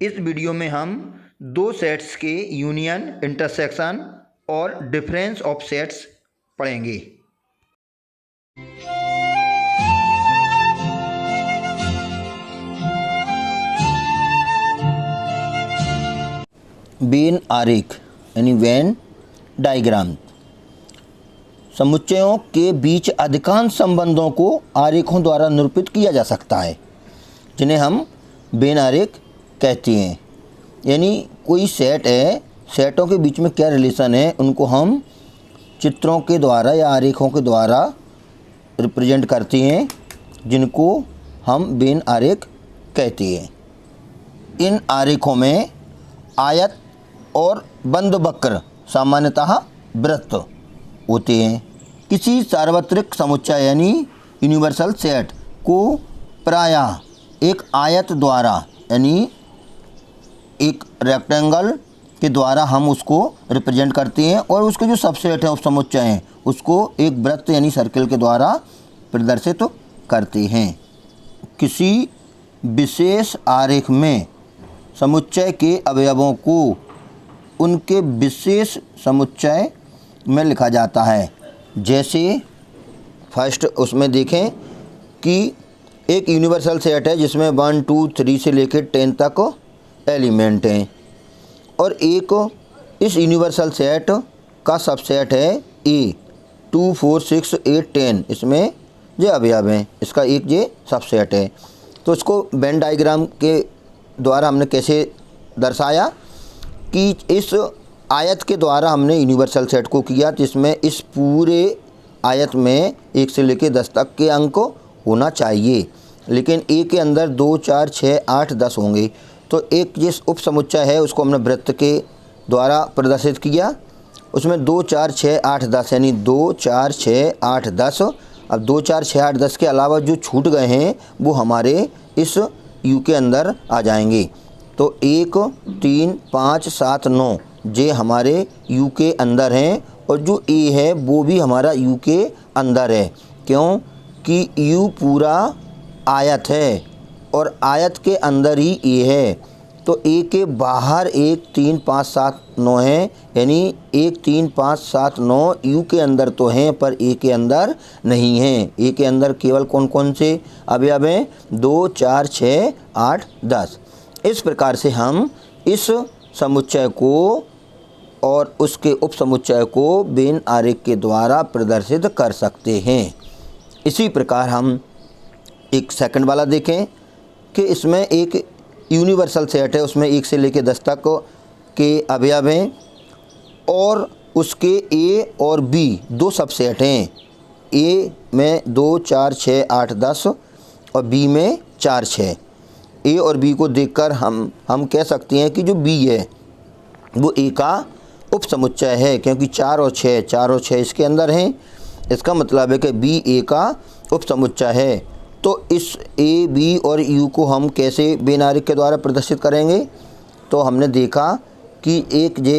इस वीडियो में हम दो सेट्स के यूनियन, इंटरसेक्शन और डिफरेंस ऑफ सेट्स पढ़ेंगे। वेन आरेख यानी वेन डायग्राम समुच्चयों के बीच अधिकांश संबंधों को आरेखों द्वारा निरूपित किया जा सकता है, जिन्हें हम वेन आरेख कहते हैं। यानी कोई सेट है, सेटों के बीच में क्या रिलेशन है, उनको हम चित्रों के द्वारा या आरेखों के द्वारा रिप्रेजेंट करते हैं, जिनको हम वेन आरेख कहते हैं। इन आरेखों में आयत और बंद वक्र सामान्यतः वृत्त होते हैं। किसी सार्वत्रिक समुच्चय यानी यूनिवर्सल सेट को प्रायः एक आयत द्वारा यानी एक रेक्टेंगल के द्वारा हम उसको रिप्रेजेंट करते हैं, और उसके जो सबसेट है, उप समुच्चय हैं, उसको एक वृत्त यानी सर्कल के द्वारा प्रदर्शित करते हैं। किसी विशेष आरेख में समुच्चय के अवयवों को उनके विशेष समुच्चय में लिखा जाता है। जैसे फर्स्ट उसमें देखें कि एक यूनिवर्सल सेट है जिसमें 1 2 3 से लेकर 10 तक एलिमेंट हैं, और एक इस यूनिवर्सल सेट का सबसेट है ए 2 4 6 8 10, इसमें जो अवयव हैं इसका एक ये सबसेट है। तो इसको वेन डायग्राम के द्वारा हमने कैसे दर्शाया कि इस आयत के द्वारा हमने यूनिवर्सल सेट को किया, जिसमें इस पूरे आयत में 1 से लेकर 10 तक के अंक होना चाहिए, लेकिन ए के अंदर 2 4 6 8 10 होंगे। तो एक जिस उप समुच्चय है उसको हमने वृत्त के द्वारा प्रदर्शित किया, उसमें 2 4 6 8 10 यानी 2 4 6 8 10। अब 2 4 6 8 10 के अलावा जो छूट गए हैं वो हमारे इस यू के अंदर आ जाएंगे। तो 1 3 5 7 9 ये हमारे यू के अंदर हैं, और जो ए है वो भी हमारा यू के अंदर है। क्यों कि यू पूरा आयत है और आयत के अंदर ही ए है। तो ए के बाहर 1 3 5 7 9 है, यानी 1 3 5 7 9 यू के अंदर तो हैं पर ए के अंदर नहीं हैं। ए के अंदर केवल कौन कौन से अवयव हैं? 2 4 6 8 10। इस प्रकार से हम इस समुच्चय को और उसके उप समुच्चय को वेन आरेख के द्वारा प्रदर्शित कर सकते हैं। इसी प्रकार हम एक सेकंड वाला देखें कि इसमें एक यूनिवर्सल सेट है, उसमें 1 से लेकर 10 तक के अवयव हैं, और उसके ए और बी दो सबसेट हैं। ए में 2 4 6 8 10 और बी में 4 6। ए और बी को देखकर हम कह सकते हैं कि जो बी है वो ए का उप समुच्चय है, क्योंकि 4 और 6 इसके अंदर हैं। इसका मतलब है कि बी ए का उप समुच्चय है। तो इस ए बी और यू को हम कैसे वेन आरेख के द्वारा प्रदर्शित करेंगे? तो हमने देखा कि एक जे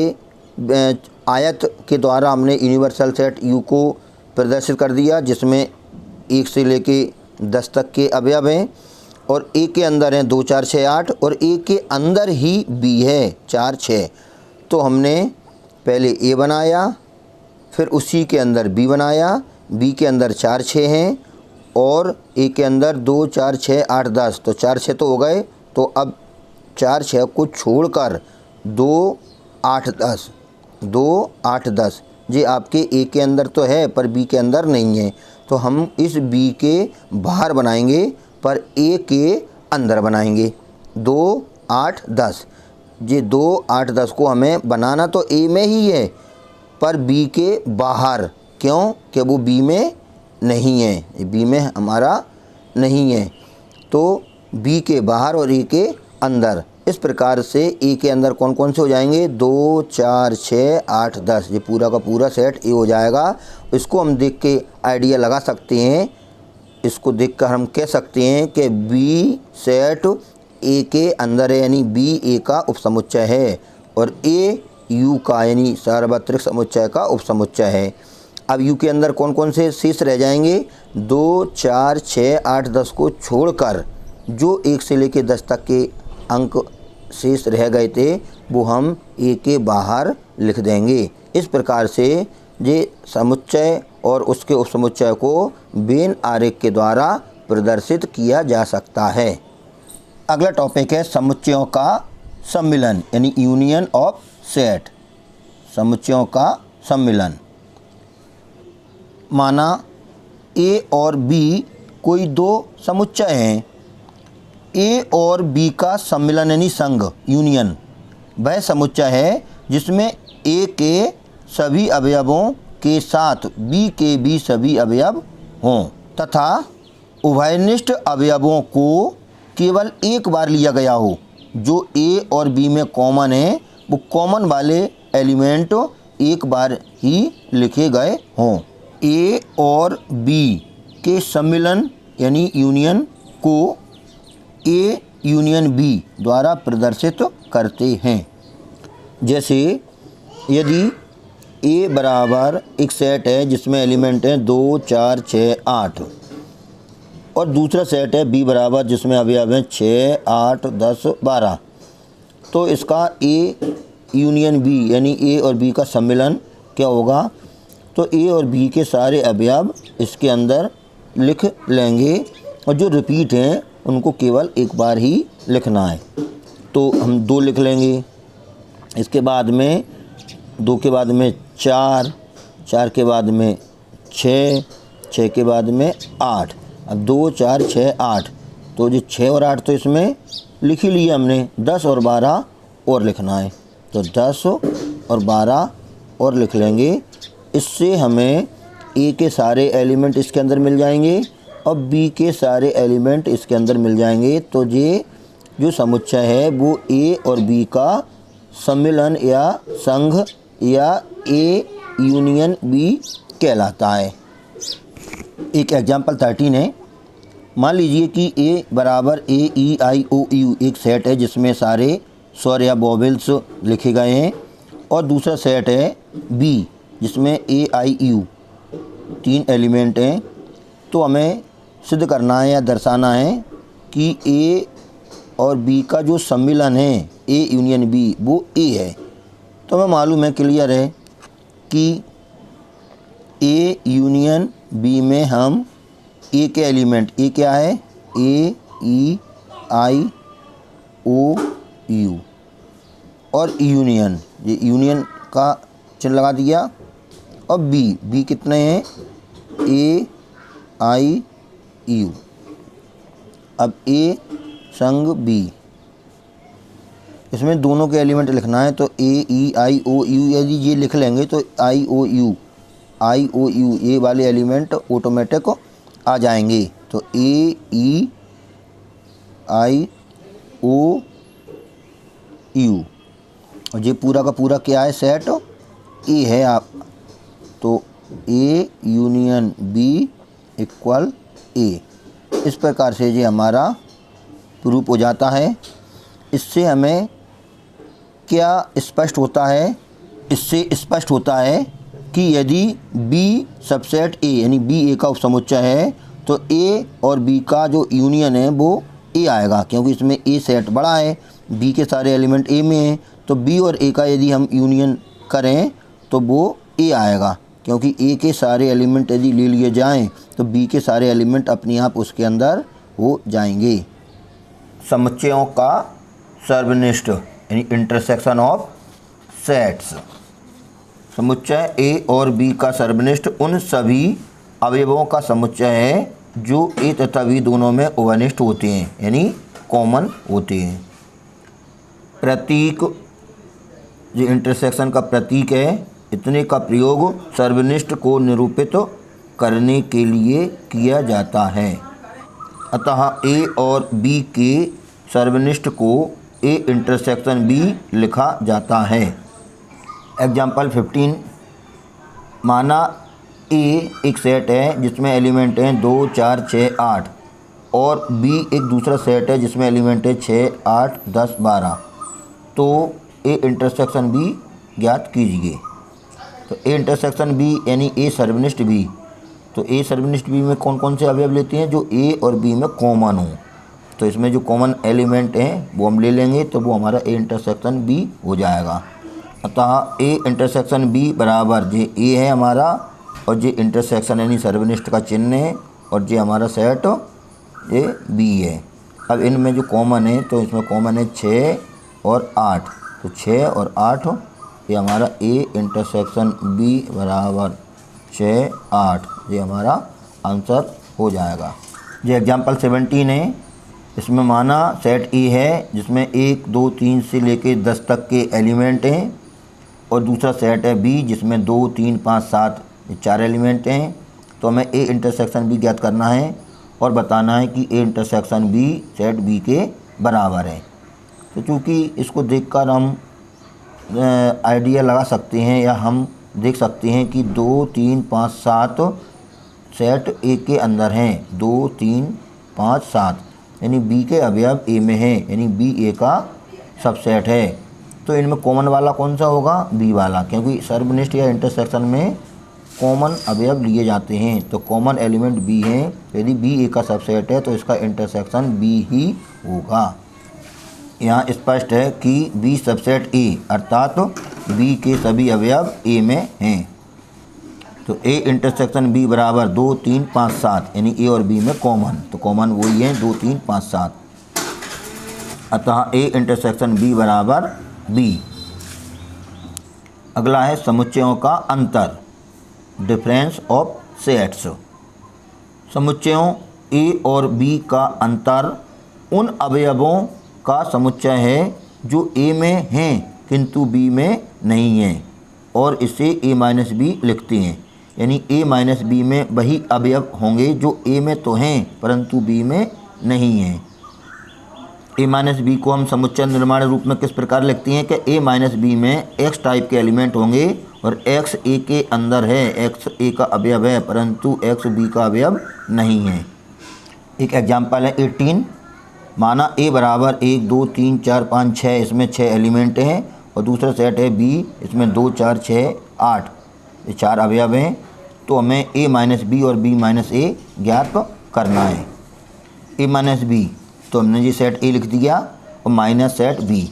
आयत के द्वारा हमने यूनिवर्सल सेट यू को प्रदर्शित कर दिया, जिसमें 1 से लेके 10 तक के अवयव हैं, और ए के अंदर हैं 2 4 6 8, और ए के अंदर ही बी है 4 6। तो हमने पहले ए बनाया, फिर उसी के अंदर बी बनाया, बी के अंदर 4 6 हैं, और ए के अंदर 2 4 6 8 10। तो 4 6 तो हो गए। तो अब 4 6 को छोड़कर 2 8 10 2 8 10 ये आपके ए के अंदर तो है पर बी के अंदर नहीं है। तो हम इस बी के बाहर बनाएंगे पर ए के अंदर बनाएंगे। 2 8 10 ये 2 8 10 को हमें बनाना तो ए में ही है पर बी के बाहर। क्यों कि वो बी में नहीं है, बी में हमारा नहीं है। तो बी के बाहर और ए के अंदर। इस प्रकार से ए के अंदर कौन कौन से हो जाएंगे? 2 4 6 8 10 ये पूरा का पूरा सेट ए हो जाएगा। इसको हम देख के आइडिया लगा सकते हैं, इसको देखकर हम कह सकते हैं कि बी सेट ए के अंदर है, यानी बी ए का उपसमुच्चय है, और ए यू का यानी सार्वत्रिक समुच्चय का उपसमुच्चय है। अब यू के अंदर कौन कौन से शेष रह जाएंगे? 2 4 6 8 10 को छोड़कर जो 1 से लेकर 10 तक के अंक शेष रह गए थे वो हम ए के बाहर लिख देंगे। इस प्रकार से ये समुच्चय और उसके उपसमुच्चय को वेन आरेख के द्वारा प्रदर्शित किया जा सकता है। अगला टॉपिक है समुच्चयों का सम्मिलन यानी यूनियन ऑफ सेट। समुच्चयों का सम्मिलन। माना ए और बी कोई दो समुच्चय हैं। ए और बी का सम्मिलन यानी संघ यूनियन वह समुच्चय है जिसमें ए के सभी अवयवों के साथ बी के भी सभी अवयव हों तथा उभयनिष्ठ अवयवों को केवल एक बार लिया गया हो। जो ए और बी में कॉमन है वो कॉमन वाले एलिमेंट एक बार ही लिखे गए हों। ए और बी के सम्मिलन यानी यूनियन को ए यूनियन बी द्वारा प्रदर्शित करते हैं। जैसे यदि ए बराबर एक सेट है जिसमें एलिमेंट हैं 2, 4, 6, 8 और दूसरा सेट है बी बराबर जिसमें अवयव हैं 6, 8, 10, 12, तो इसका ए यूनियन बी यानी ए और बी का सम्मिलन क्या होगा? तो ए और बी के सारे अवयव इसके अंदर लिख लेंगे और जो रिपीट हैं उनको केवल एक बार ही लिखना है। तो हम 2 लिख लेंगे, इसके बाद में 2 के बाद में 4, 4 के बाद में 6, 6 के बाद में 8। अब 2, 4, 6, 8 तो जो 6 और 8 तो इसमें लिख ही लिए हमने। 10 और 12 और लिखना है तो 10 और 12 और लिख लेंगे। इससे हमें ए के सारे एलिमेंट इसके अंदर मिल जाएंगे और बी के सारे एलिमेंट इसके अंदर मिल जाएंगे। तो ये जो समुच्चय है वो ए और बी का सम्मिलन या संघ या ए यूनियन बी कहलाता है। एक एग्जाम्पल 13 है। मान लीजिए कि ए बराबर ए ई आई ओ यू एक सेट है जिसमें सारे स्वर या वोवेल्स लिखे गए हैं और दूसरा सेट है बी जिसमें ए आई यू 3 एलिमेंट हैं। तो हमें सिद्ध करना है या दर्शाना है कि ए और बी का जो सम्मिलन है ए यूनियन बी वो ए है। तो हमें मालूम है, क्लियर है कि ए यूनियन बी में हम ए के एलिमेंट ए क्या है? ए ई आई ओ यू और यूनियन, ये यूनियन का चिन्ह लगा दिया और बी कितने हैं? ए आई यू। अब ए संग बी इसमें दोनों के एलिमेंट लिखना है तो ए ई आई ओ यू यदि ये लिख लेंगे तो आई ओ यू ये वाले एलिमेंट ऑटोमेटिक आ जाएंगे। तो ए ई आई ओ यू और ये पूरा का पूरा क्या है? सेट ए है। आप तो ए यूनियन बी इक्वल ए। इस प्रकार से ये हमारा प्रूफ हो जाता है। इससे हमें क्या स्पष्ट होता है? इससे स्पष्ट होता है कि यदि बी सबसेट ए यानी बी ए का उपसमुच्चय है तो ए और बी का जो यूनियन है वो ए आएगा, क्योंकि इसमें ए सेट बड़ा है, बी के सारे एलिमेंट ए में हैं। तो बी और ए का यदि हम यूनियन करें तो वो ए आएगा, क्योंकि ए के सारे एलिमेंट यदि ले लिए जाएं तो बी के सारे एलिमेंट अपने आप उसके अंदर हो जाएंगे। समुच्चयों का सर्वनिष्ठ यानी इंटरसेक्शन ऑफ सेट्स। समुच्चय ए और बी का सर्वनिष्ठ उन सभी अवयवों का समुच्चय है जो ए तथा बी दोनों में उभयनिष्ठ होते हैं यानी कॉमन होते हैं। प्रतीक, जो इंटरसेक्शन का प्रतीक है, इतने का प्रयोग सर्वनिष्ठ को निरूपित करने के लिए किया जाता है। अतः ए और बी के सर्वनिष्ठ को ए इंटरसेक्शन बी लिखा जाता है। एग्जाम्पल 15। माना ए एक सेट है जिसमें एलिमेंट हैं 2, 4, 6, 8 और बी एक दूसरा सेट है जिसमें एलिमेंट है 6, 8, 10, 12। तो ए इंटरसेक्शन बी ज्ञात कीजिए। तो ए इंटरसेक्शन बी यानी ए सर्वनिष्ठ बी। तो ए सर्वनिष्ठ बी में कौन कौन से अवयव लेते हैं? जो ए और बी में कॉमन हो। तो इसमें जो कॉमन एलिमेंट हैं वो हम ले लेंगे, तो वो हमारा ए इंटरसेक्शन बी हो जाएगा। अतः ए इंटरसेक्शन बी बराबर जे ए है हमारा, और जे इंटरसेक्शन यानी सर्वनिष्ठ का चिन्ह है, और जे हमारा सेट ये बी है। अब इनमें जो कॉमन है तो इसमें कॉमन है 6 और 8, तो 6 और 8 ये हमारा ए इंटरसेक्शन बी बराबर 6 8, ये हमारा आंसर हो जाएगा। ये एग्जाम्पल 17 है, इसमें माना सेट ए है जिसमें 1 2 3 से लेके 10 तक के एलिमेंट हैं, और दूसरा सेट है बी जिसमें 2 3 5 7 ये 4 एलिमेंट हैं। तो हमें ए इंटरसेक्शन बी ज्ञात करना है और बताना है कि A intersection B set B के बराबर है। तो चूँकि इसको देखकर हम आइडिया लगा सकते हैं या हम देख सकते हैं कि 2 3 5 7 सेट ए के अंदर हैं, 2 3 5 7, यानी बी के अवयव ए में है, यानी बी ए का सबसेट है। तो इनमें कॉमन वाला कौन सा होगा? बी वाला, क्योंकि सर्वनिष्ठ या इंटरसेक्शन में कॉमन अवयव लिए जाते हैं। तो कॉमन एलिमेंट बी है, यदि बी ए का सबसेट है तो इसका इंटरसेक्शन बी ही होगा। यहाँ स्पष्ट है कि बी सबसेट ए, अर्थात बी के सभी अवयव ए में हैं। तो ए इंटरसेक्शन बी बराबर 2 3 5 7, यानी ए और बी में कॉमन, तो कॉमन वही है 2 3 5 7। अतः ए इंटरसेक्शन बी बराबर बी। अगला है समुच्चयों का अंतर, डिफरेंस ऑफ सेट्स। समुच्चयों ए और बी का अंतर उन अवयवों का समुच्चय है जो ए में हैं किंतु बी में नहीं हैं, और इसे ए माइनस बी लिखते हैं। यानी ए माइनस बी में वही अवयव होंगे जो ए में तो हैं परंतु बी में नहीं हैं। ए माइनस बी को हम समुच्चय निर्माण रूप में किस प्रकार लिखते हैं कि ए माइनस बी में एक्स टाइप के एलिमेंट होंगे और एक्स ए के अंदर है, एक्स ए का अवयव है परंतु एक्स बी का अवयव नहीं है। एक एग्जाम्पल है 18, माना ए बराबर 1 2 3 4 5 6, इसमें 6 एलिमेंट हैं, और दूसरा सेट है बी, इसमें 2 4 6 8, ये 4 अवयव हैं। तो हमें ए माइनस बी और बी माइनस ए ज्ञात करना है। ए माइनस बी, तो हमने ये सेट ए लिख दिया और माइनस सेट बी।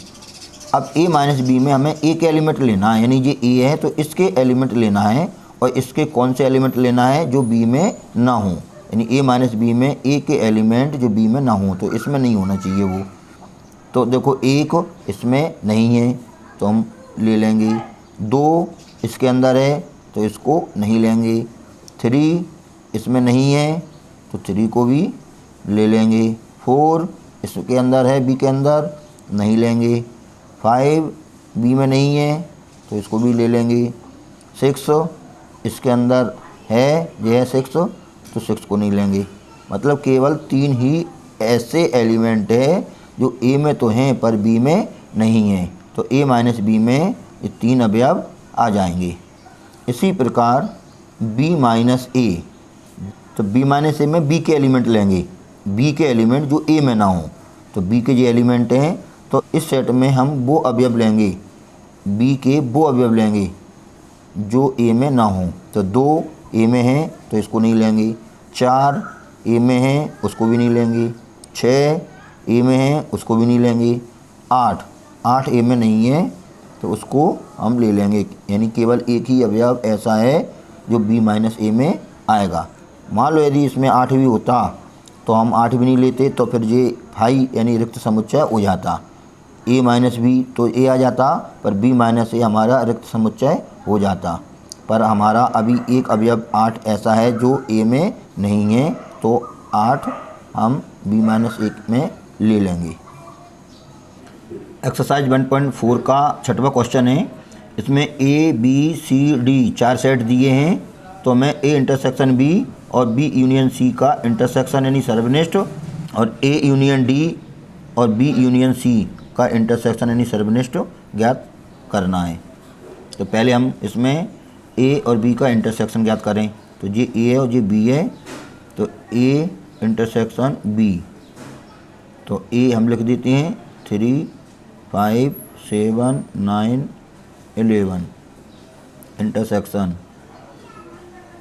अब ए माइनस बी में हमें ए के एलिमेंट लेना है, यानी ये ए है तो इसके एलिमेंट लेना है, और इसके कौन से एलिमेंट लेना है? जो बी में ना हो, यानी ए माइनस बी में ए के एलिमेंट जो बी में ना हो, तो इसमें नहीं होना चाहिए वो। तो देखो 1 इसमें नहीं है तो हम ले लेंगे, 2 इसके अंदर है तो इसको नहीं लेंगे, 3 इसमें नहीं है तो 3 को भी ले लेंगे, 4 इसके अंदर है बी के अंदर, नहीं लेंगे, 5 बी में नहीं है तो इसको भी ले लेंगे, 6 इसके अंदर है, यह है 6 तो 6 को नहीं लेंगे। मतलब केवल 3 ही ऐसे एलिमेंट है जो ए में तो हैं पर बी में नहीं हैं, तो ए माइनस बी में ये 3 अवयव आ जाएंगे। इसी प्रकार बी माइनस ए, तो बी माइनस ए में बी के एलिमेंट लेंगे, बी के एलिमेंट जो ए में ना हो, तो बी के जो एलिमेंट हैं तो इस सेट में हम वो अवयव लेंगे, बी के वो अवयव लेंगे जो ए में ना हो। तो 2 ए में है तो इसको नहीं लेंगे, 4 ए में है उसको भी नहीं लेंगे, 6 ए में है उसको भी नहीं लेंगे, 8 ए में नहीं है तो उसको हम ले लेंगे। यानी केवल एक ही अवयव ऐसा है जो बी माइनस ए में आएगा। मान लो यदि इसमें 8 भी होता तो हम 8 भी नहीं लेते, तो फिर ये 5 यानी रिक्त समुच्चय हो जाता। ए माइनस बी तो ए आ जाता, पर बी माइनस ए हमारा रिक्त समुच्चय हो जाता। पर हमारा अभी एक अवयव 8 ऐसा है जो ए में नहीं है, तो 8 हम बी माइनस 1 में ले लेंगे। एक्सरसाइज 1.4 का 6वां क्वेश्चन है। इसमें A B C D 4 set दिए हैं, तो हमें ए इंटरसेक्शन बी और बी यूनियन सी का इंटरसेक्शन यानी सर्वनिष्ठ, और ए यूनियन डी और बी यूनियन सी का इंटरसेक्शन यानी सर्वनिष्ठ ज्ञात करना है। तो पहले हम इसमें ए और बी का इंटरसेक्शन ज्ञात करें। तो ये ए है और ये बी है, तो ए इंटरसेक्शन बी, तो ए हम लिख देते हैं 3 5 7 9 11, इंटरसेक्शन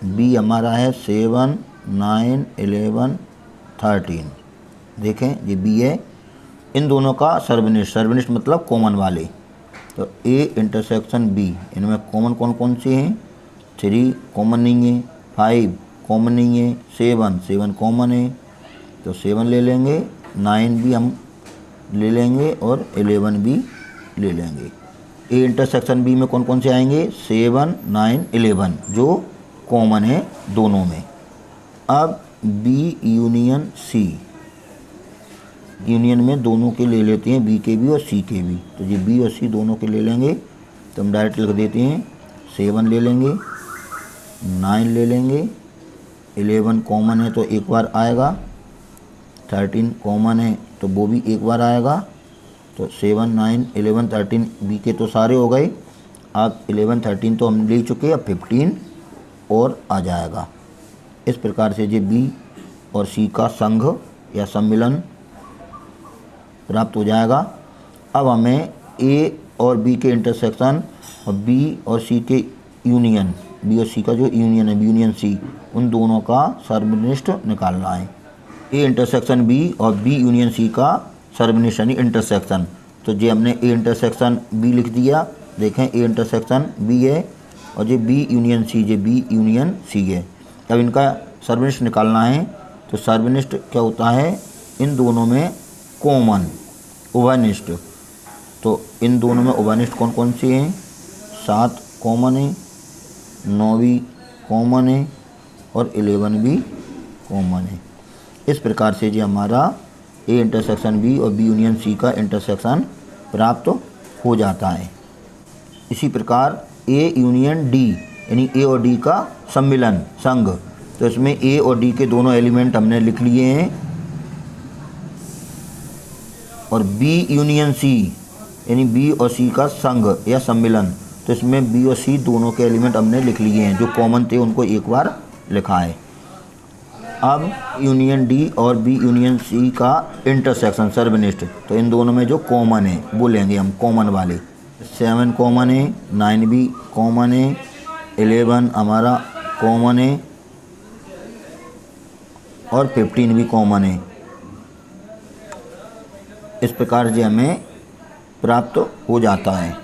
बी हमारा है 7 9 11 13। देखें ये बी है, इन दोनों का सर्वनिष्ठ मतलब कॉमन वाले, तो ए इंटरसेक्शन बी, इनमें कॉमन कौन कौन से हैं, 3 कॉमन नहीं है, 5 कॉमन नहीं है, 7 कॉमन है तो 7 ले लेंगे, 9 भी हम ले लेंगे और 11 भी ले लेंगे। ए इंटरसेक्शन बी में कौन कौन से आएंगे, 7, 9, 11 जो कॉमन है दोनों में। अब बी यूनियन सी, यूनियन में दोनों के ले लेते हैं, बी के भी और सी के भी, तो ये बी और सी दोनों के ले लेंगे, तो हम डायरेक्ट लिख देते हैं 7 ले लेंगे, 9 ले लेंगे, 11 कॉमन है तो एक बार आएगा, 13 कॉमन है तो वो भी एक बार आएगा, तो 7, 9, 11, 13 बी के तो सारे हो गए। अब 11, 13 तो हम ले चुके, अब 15 और आ जाएगा। इस प्रकार से ये बी और सी का संघ या सम्मिलन प्राप्त हो जाएगा। अब हमें ए और बी के इंटरसेक्शन और बी और सी के यूनियन, बी और सी का जो यूनियन है, यूनियन सी, उन दोनों का सर्वनिष्ठ निकालना है। ए इंटरसेक्शन बी और बी यूनियन सी का सर्वनिष्ठ यानी इंटरसेक्शन, तो ये हमने ए इंटरसेक्शन बी लिख दिया, देखें ए इंटरसेक्शन बी है और ये बी यूनियन सी, ये बी यूनियन सी है। अब इनका सर्वनिष्ठ निकालना है, तो सर्वनिष्ठ क्या होता है, इन दोनों में कॉमन उभयनिष्ठ, तो इन दोनों में उभयनिष्ठ कौन कौन से हैं, 7 कॉमन है, 9 भी कॉमन है और 11 भी कॉमन है। इस प्रकार से जो हमारा ए इंटरसेक्शन बी और बी यूनियन सी का इंटरसेक्शन प्राप्त हो जाता है। इसी प्रकार ए यूनियन डी यानी ए और डी का सम्मिलन संघ, तो इसमें ए और डी के दोनों एलिमेंट हमने लिख लिए हैं, और बी यूनियन सी यानी बी और सी का संघ या सम्मिलन, तो इसमें बी और सी दोनों के एलिमेंट हमने लिख लिए हैं, जो कॉमन थे उनको एक बार लिखा है। अब यूनियन डी और बी यूनियन सी का इंटरसेक्शन सर्वनिष्ठ, तो इन दोनों में जो कॉमन है वो लेंगे हम कॉमन वाले, 7 कॉमन है, 9 भी कॉमन है, 11 हमारा कॉमन है और 15 भी कॉमन है। इस प्रकार से हमें प्राप्त हो जाता है।